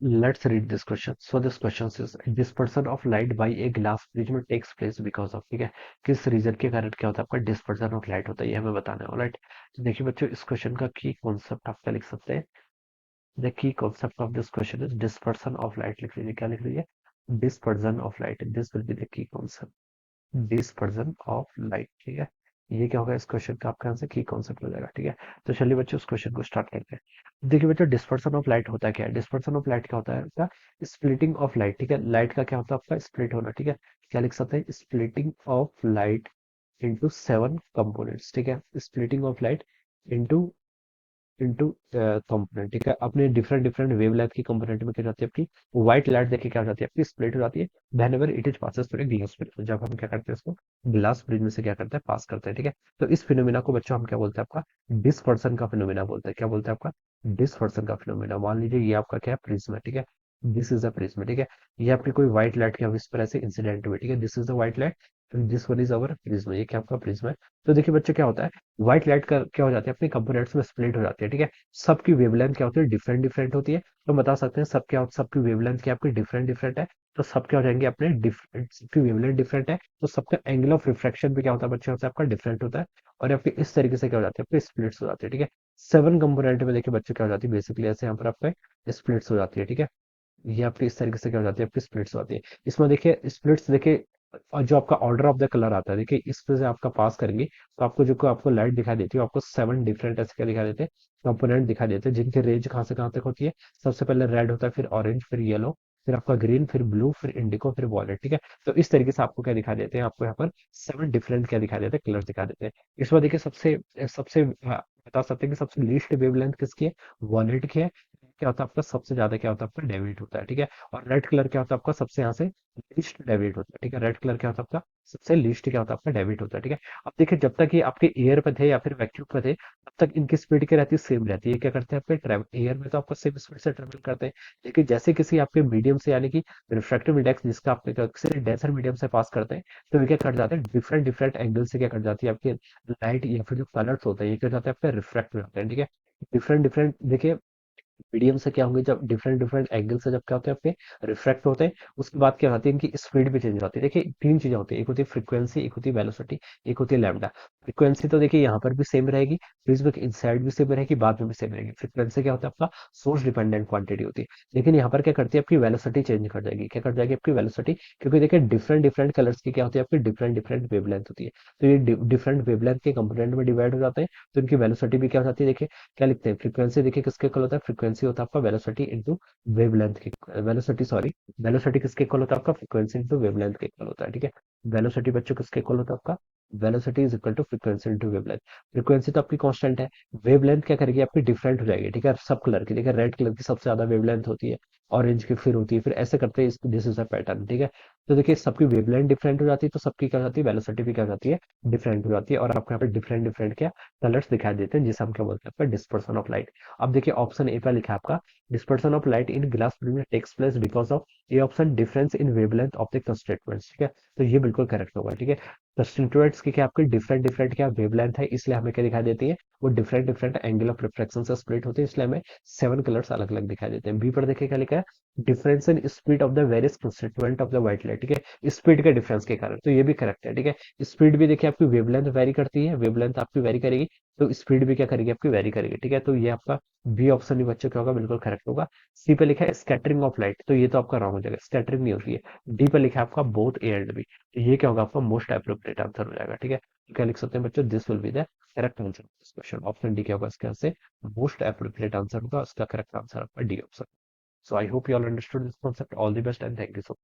Let's read this question. So this question says dispersion of light by a glass prism takes place because of, ठीक है, किस reason के कारण क्या होता है आपका डिस्पर्सन ऑफ लाइट होता है, ये हमें बताना है। ऑलराइट, तो देखिए बच्चों, इस क्वेश्चन का की कॉन्सेप्ट आप क्या लिख सकते हैं। The key concept of this question is dispersion of light. लिख लीजिए, क्या लिख लीजिए, dispersion of light. This will be the key concept, dispersion of light. ठीक है, ये क्या होगा इस क्वेश्चन का आपका आंसर की कॉन्सेप्ट हो जाएगा। ठीक है, तो चलिए बच्चों उस क्वेश्चन को स्टार्ट करते हैं। देखिए बच्चों, डिस्पर्सन ऑफ लाइट होता क्या है। डिस्पर्सन ऑफ लाइट क्या होता है आपका, स्प्लिटिंग ऑफ लाइट। ठीक है, लाइट का क्या होता है आपका स्प्लिट होना। ठीक है, क्या लिख सकते हैं, splitting of light into 7 components. ठीक है, splitting of light into into component. ठीक है, अपने डिफरेंट डिफरेंट वेवलेंथ की कंपोनेंट में क्या जाती है आपकी व्हाइट लाइट। देखिए क्या हो जाती है आपकी स्प्लिट हो जाती है whenever it is passes through glass prism. जब हम क्या करते हैं इसको ग्लास प्रिज्म से क्या करते हैं, पास करते हैं। ठीक है, तो इस फिनोमिना को बच्चों हम क्या बोलते हैं, आपका डिस्पर्सन का फिनोमिना बोलते हैं। क्या बोलते हैं आपका डिस्पर्सन का फिनोमिना। मान लीजिए ये आपका क्या है, प्रिज्म है। ठीक है, दिस इज अ प्रिज्म। ठीक है, ये आपकी कोई व्हाइट लाइट क्या इस पर ऐसे इंसिडेंट हुई। ठीक है, this is the white light, this one is our prism. ये क्या आपका प्रिज्म है। तो देखिए बच्चों क्या होता है, व्हाइट लाइट का क्या हो जाती है अपने कंपोनेंट्स में स्प्लिट हो जाती है। ठीक है, सबकी वेवलेंथ क्या होती है, डिफरेंट डिफरेंट होती है। तो हम बता सकते हैं सब क्या, सबकी वेवलेंथ क्या आपकी डिफरेंट डिफरेंट है। तो सब क्या हो जाएंगे अपने डिफरेंट, सबकी वेवलेंथ डिफरेंट है, तो सबका एंगल ऑफ रिफ्रैक्शन भी क्या होता है बच्चे, होता है आपका डिफरेंट होता है। और आपके इस तरीके से क्या हो जाती है, आपके स्प्लिट्स हो जाती है। ठीक है, 7 कंपोनेंट में देखिए बच्चे क्या हो जाती है, बेसिकली ऐसे यहाँ पर आपका स्प्लिट्स हो जाती है। ठीक है, ये आपकी इस तरीके से क्या हो जाती है, आपकी स्प्लिट्स होती है। इसमें देखिए स्प्लिट्स देखिए, और जो आपका ऑर्डर ऑफ द कलर आता है, देखिए इस पे से आपका पास करेंगे तो आपको जो आपको लाइट दिखाई देती है, आपको 7 डिफरेंट ऐसे क्या दिखाई देते हैं, कंपोनेंट दिखाई देते हैं, जिनकी रेंज कहाँ से कहाँ तक होती है। सबसे पहले रेड होता है, फिर ऑरेंज, फिर येलो, फिर आपका ग्रीन, फिर ब्लू, फिर इंडिको, फिर वॉयलेट। ठीक है, तो इस तरीके से आपको क्या दिखा देते हैं, आपको यहाँ पर 7 डिफरेंट क्या दिखा देते हैं, कलर दिखा देते हैं। इसमें देखिए सबसे सबसे बता सकते हैं कि सबसे लीस्ट वेवलेंथ किसकी है, वॉयलेट की है। क्या होता है आपका सबसे ज्यादा क्या होता है आपका डेविएट होता है। ठीक है, और रेड कलर क्या होता है आपका सबसे यहाँ से लीस्ट डेविएट होता है। ठीक है, रेड कलर क्या होता है आपका सबसे लीस्ट क्या होता है आपका डेविएट होता है। ठीक है, अब देखिए जब तक ये आपके एयर पे थे या फिर वैक्यूम पे थे, तब तक इनकी स्पीड क्या रहती है, सेम रहती है। ये क्या करते हैं आपके ट्रेवल, एयर में तो आपका सेम स्पीड से ट्रेवल करते हैं, लेकिन जैसे किसी आपके मीडियम से, यानी कि रिफ्रैक्टिव इंडेक्स जिसका आपके किसी डेंसर मीडियम से पास करते हैं, तो ये क्या कर जाते हैं, डिफरेंट डिफरेंट एंगल से क्या कर जाती है आपकी लाइट या फिर जो कलर्स होते हैं, ये क्या हो जाते हैं आपके रिफ्रैक्ट हो जाते हैं। ठीक है, डिफरेंट डिफरेंट देखिए मीडियम से क्या होंगे, जब डिफरेंट डिफरेंट एंगल से जब क्या होते हैं आपके रिफ्रैक्ट होते हैं, उसके बाद क्या होती है इनकी स्पीड भी चेंज होती है। देखिए 3 चीजें होती है, एक होती है फ्रीक्वेंसी, एक होती है वेलोसिटी, एक होती है लैम्डा। फ्रीक्वेंसी तो देखिए यहाँ पर भी सेम रहेगी, प्रिज्म के इनसाइड भी सेम रहेगी, बाद में भी सेम रहेगी। फ्रीक्वेंसी क्या होता है आपका सोर्स डिपेंडेंट क्वांटिटी होती है। लेकिन यहाँ पर क्या करती है आपकी वेलोसिटी चेंज कर जाएगी। क्या कर जाएगी आपकी वेलोसिटी, क्योंकि देखिए डिफरेंट डिफरेंट कलर्स की क्या होती है आपकी डिफरेंट डिफरेंट वेवलेंथ होती है। तो ये डिफरेंट वेवलेंथ के कंपोनेंट में डिवाइड हो जाते हैं, तो इनकी वेलोसिटी भी क्या हो जाती है। देखिए क्या लिखते हैं, फ्रीक्वेंसी देखिए किसके इक्वल होता है, फ्रीक्वेंसी होता है आपका वेलोसिटी इंटू वेवलेंथ के, वेलोसिटी सॉरी, वेलोसिटी किसके इक्वल होता है आपका, फ्रीक्वेंसी इंटू वेवलेंथ के इक्वल होता है। ठीक है, वेलोसिटी बच्चों किसके इक्वल होता है आपका, velocity is equal to frequency into wavelength. Frequency तो आपकी कांस्टेंट है, वेवलेंथ क्या करेगी आपकी डिफरेंट हो जाएगी। ठीक है, सब कलर की, देखिए रेड कलर की सबसे ज्यादा वेवलेंथ होती है, ऑरेंज की फिर होती है, फिर ऐसे करते हैं, दिस इज अ पैटर्न। ठीक है, तो देखिए सबकी वेवलेंथ डिफरेंट हो जाती है, तो सबकी क्या हो जाती है, वेलोसिटी भी क्या हो जाती है, डिफरेंट हो जाती है, और आपको यहाँ पे डिफरेंट डिफरेंट क्या कलर्स दिखाई देते हैं, जिसे हम क्या बोलते हैं आपका डिस्पर्सन ऑफ लाइट। अब देखिए ऑप्शन ए पर लिखा है आपका dispersion of light in glass prism takes place because of a option difference in wavelength of the constituents. ठीक है, तो ये बिल्कुल करेक्ट होगा। ठीक है, कंस्टिट्यूएंट्स की क्या आपकी डिफरेंट डिफरेंट क्या वेवलेंथ है, इसलिए हमें क्या दिखाई देती है, वो different different angle of refraction से स्प्लिट होते हैं, इसलिए हमें 7 कलर्स अलग अलग दिखाई देते हैं। बी पर देखिए क्या लिखा है, difference in speed of the various constituent of the white light. ठीक है, स्पीड के डिफरेंस के कारण, तो ये भी करेक्ट है। ठीक है, स्पीड भी देखिए आपकी वेवलेंथ वेरी करती है, वेवलेंथ आपकी वेरी करेगी, तो स्पीड भी क्या करेगी आपकी वेरी करेगी। ठीक है, तो ये आपका बी ऑप्शन भी बच्चों क्या होगा, बिल्कुल करेक्ट होगा। सी पे लिखा है स्कैटरिंग ऑफ लाइट, तो ये तो आपका रॉन्ग हो जाएगा, स्कैटरिंग नहीं होती है। डी पे लिखा है आपका बोथ ए एंड बी, तो ये क्या होगा आपका मोस्ट एप्रोप्रिएट आंसर हो जाएगा। ठीक है, तो क्या लिख सकते हैं बच्चों, this will be the correct answer this question. Option D क्या होगा इसके आंसर, मोस्ट एप्रोप्रिएट आंसर होगा, उसका करेक्ट आंसर आपका D option. So I hope you all understood this concept, all the best and thank you so